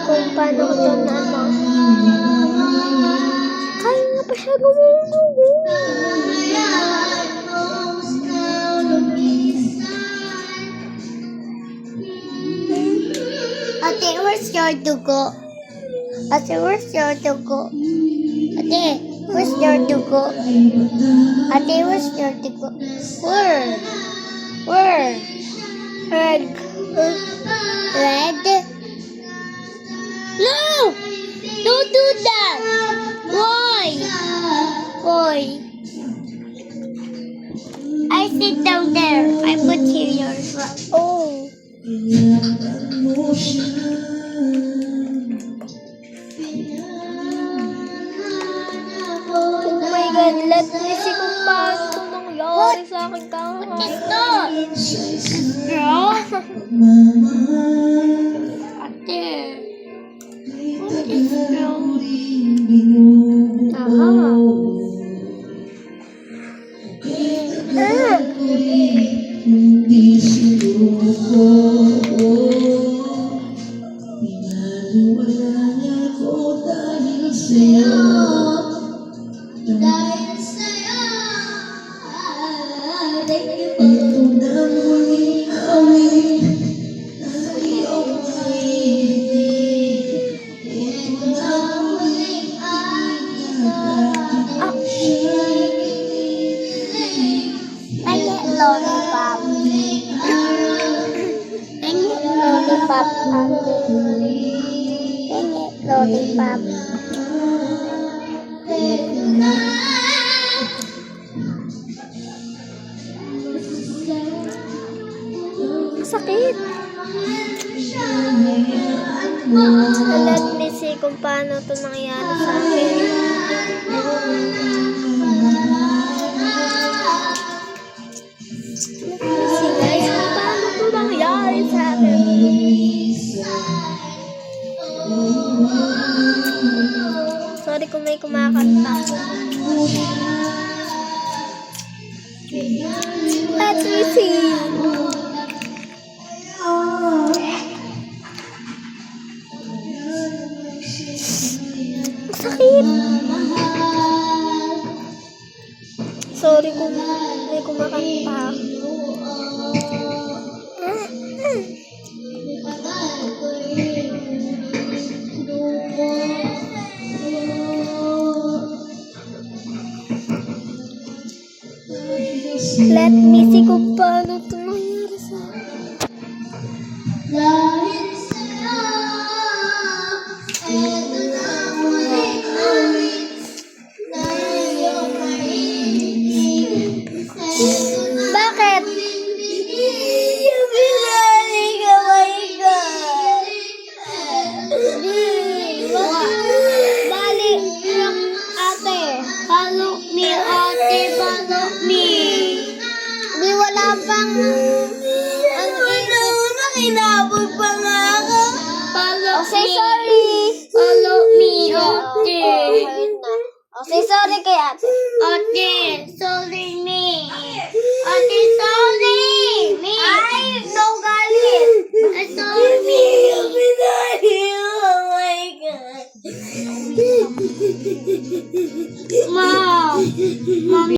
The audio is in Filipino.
kung paano ko ito na ano. Kaya nga pa siya gumugulo. Ate, where's your dugo? Ate, where's your dugo? Ate, where's your dugo? Ate, where's your dugo? Where? Where? Red. Red? No! Don't do that! Why? Why? I sit down there. I put here yours. Oh. Oh my God, let me see kung paano ito nangyari sa akin kahapon. Ate. What is wrong? Aha. Lollipop. Lollipop. Lollipop. Sakit. Let me see kung paano ito nangyari sa akin. Sorry kung may kumakanta. Let me see. Sakit. Sorry kung may kumakanta. Let me see kung paano ito nangyari sa akin. Bakit? Bali, ate. Follow me, ate. Follow me. Di wala pang kinabog pa nga ako. Follow me. Sorry. Follow me, ate. Say sorry kay ate. Ate, sorry me.